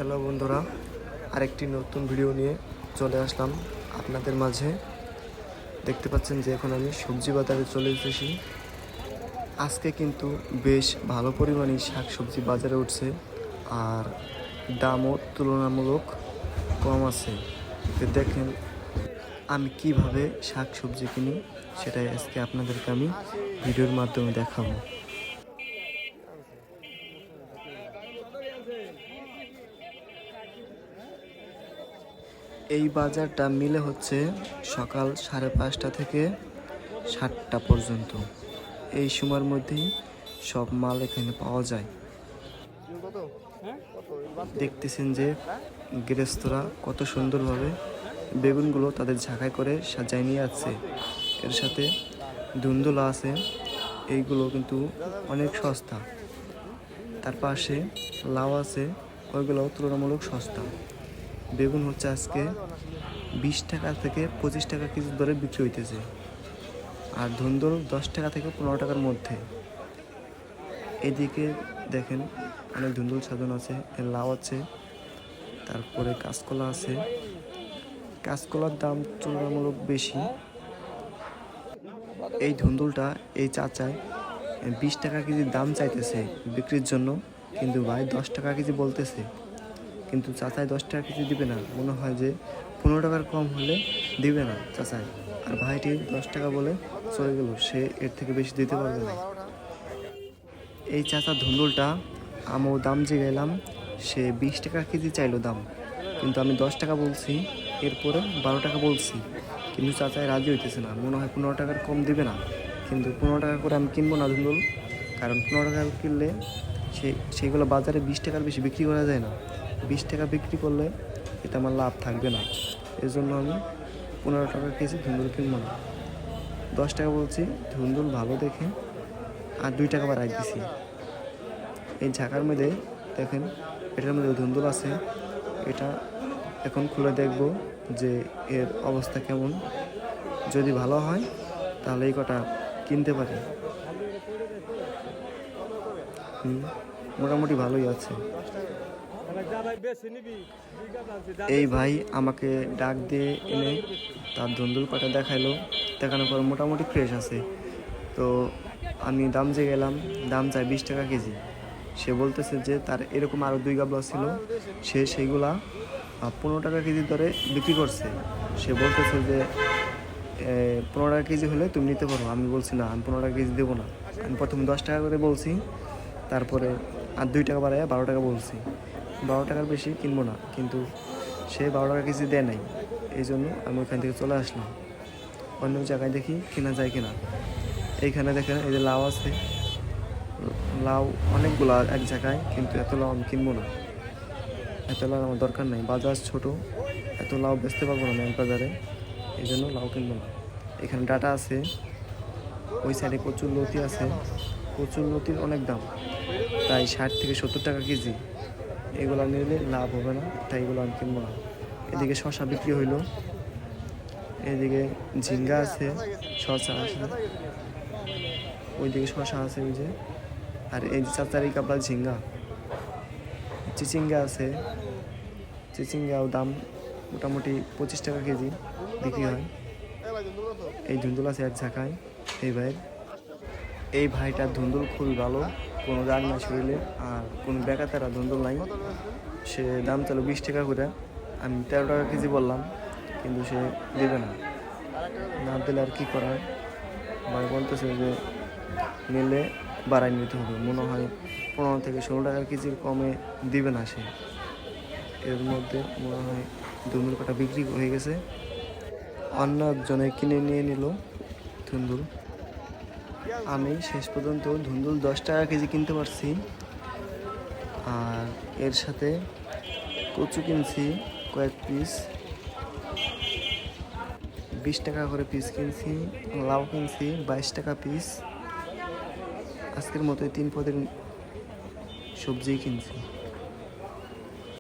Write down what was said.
Hello বন্ধুরা, আরেকটি নতুন ভিডিও নিয়ে চলে আসলাম আপনাদের মাঝে। দেখতে পাচ্ছেন যে এখন আমি সবজি বাজারে চলে এসেছি। আজকে কিন্তু বেশ ভালো পরিমাণে শাকসবজি বাজারে উঠছে, আর দামও তুলনামূলক কম আছে। তো দেখেন আমি কিভাবে শাকসবজি কিনি, সেটাই আজকে আপনাদেরকে আমি ভিডিওর মাধ্যমে দেখাবো। এই বাজারটা মিলে হচ্ছে সকাল 5:30 থেকে 7টা পর্যন্ত। এই সময়ের মধ্যেই সব মাল এখানে পাওয়া যায়। দেখতেছেন যে গৃহস্থরা কত সুন্দরভাবে বেগুনগুলো তাদের ঝাঁকাই করে সাজায় নিয়ে আসছে। এর সাথে ধুন্দুলা আছে, এইগুলো কিন্তু অনেক সস্তা। তার পাশে লাউ আছে, ওইগুলোও তুলনামূলক সস্তা। বেগুন হচ্ছে আজকে 20 টাকা থেকে 25 টাকা কেজি দরে বিক্রি হইতেছে, আর ধুন্দুল 10 টাকা থেকে 15 টাকার মধ্যে। এদিকে দেখেন অনেক ধুন্দুল সাজানো আছে, লাউ আছে, তারপরে কাঁচকলা আছে। কাঁচকলার দাম তুলনামূলক বেশি। এই ধুন্দুলটা এই চাচায় 20 টাকা কেজি দাম চাইতেছে বিক্রির জন্য, কিন্তু ভাই 10 টাকা কেজি বলতেছে। কিন্তু চাচাই 10 টাকা কেজি দিবে না, মনে হয় যে 15 টাকার কম হলে দিবে না চাচাই। আর ভাইটি 10 টাকা বলে চলে গেল, সে এর থেকে বেশি দিতে পারবে না। এই চাচা ধুন্দুলটা আমিও দাম জিগাইলাম, সে 20 টাকা কেজি চাইলো দাম, কিন্তু আমি 10 টাকা বলছি, এরপরে 12 টাকা বলছি, কিন্তু চাচাই রাজি হইতেছে না। মনে হয় 15 টাকার কম দিবে না, কিন্তু 15 টাকা করে আমি কিনবো না ধুন্দুল, কারণ 15 টাকা কিনলে সেগুলো বাজারে 20 টাকার বেশি বিক্রি করা যায় না। 20 টাকা বিক্রি করলে এটা আমার লাভ থাকবে না, এর জন্য আমি 15 টাকা কেজি ধুন্দুল কিনবো না। 10 টাকা বলছি ধুন্দুল ভালো দেখে, আর 2 টাকা বাড়াই দিছি। এই ঝাঁকার মধ্যে দেখেন এটার মধ্যে ধুন্দুল আছে, এটা এখন খুলে দেখব যে এর অবস্থা কেমন। যদি ভালো হয় তাহলে এই কটা কিনতে পারি। মোটামুটি ভালোই আছে। এই ভাই আমাকে ডাক দিয়ে এনে তার ধুন্দুল কটা দেখানোর পর মোটামুটি ফ্রেশ আছে। তো আমি দাম যে গেলাম, দাম চাই 20 টাকা কেজি। সে বলতেছে যে তার এরকম আরও 2 গাবলা ছিল, সে সেইগুলা 15 টাকা কেজি দরে বিক্রি করছে। সে বলতেছে যে 15 টাকা কেজি হলে তুমি নিতে পারো। আমি বলছি না, আমি 15 টাকা কেজি দেবো না। আমি প্রথমে 10 টাকা করে বলছি, তারপরে আর 2 টাকা বাড়ায় 12 টাকা বলছি। 12 টাকার বেশি কিনবো না, কিন্তু সে 12 টাকা কেজি দেয় নাই। এই জন্য আমি ওখান থেকে চলে আসলাম। অন্য জায়গায় দেখি কেনা যায় কিনা। এইখানে দেখেন এই যে লাউ আছে, লাউ অনেকগুলো এক জায়গায়, কিন্তু এত লাউ আমি কিনবো না। এত লাউ আমার দরকার নেই, বাজার ছোট, এত লাউ বেচতে পারবো না এক বাজারে, এই জন্য লাউ কিনবো না। এখানে ডাটা আছে, ওই সাইডে কচুর লতি আছে। কচুর লতির অনেক দাম, প্রায় 60 থেকে 70 টাকা কেজি। এগুলো নিলে লাভ হবে না, তাই এগুলো আমি কিনবো না। এদিকে শশা বিক্রি হইলো, এদিকে ঝিঙ্গা আছে, শশা আছে, ওইদিকে শশা আছে ওই যে, আর এই যে চাচারি কাপড়া ঝিঙ্গা। চিচিঙ্গা আছে, চিচিঙ্গাও দাম মোটামুটি 25 টাকা কেজি বিক্রি হয়। এই ধুন্দুল আছে এক ঝাঁকায় এই ভাইটার ধুন্দুল খুবই ভালো, কোনো দাগ নাই শরীরে, আর কোনো বেকাতারা ধুন্দুল নাই। সে দাম চালো 20 টাকা করে, আমি 13 টাকা কেজি বললাম, কিন্তু সে দেবে না। না দিলে আর কী করার, ভাই বলতেছে যে নিলে বাড়াই নিতে হবে। মনে হয় 15 থেকে 16 টাকার কেজির কমে দিবে না সে। এর মধ্যে মনে হয় ধুন্দুল কটা বিক্রি হয়ে গেছে, অন্য একজনে কিনে নিয়ে নিল ধুন্দুল। আমি শেষ পর্যন্ত ধুন্দুল 10 টাকা কেজি কিনতে পারছি, আর এর সাথে কচু কিনছি কয়েক পিস, 20 টাকা করে পিস কিনছি। লাউ কিনছি 22 টাকা পিস। আজকের মতো 3 পদের সবজি কিনছি।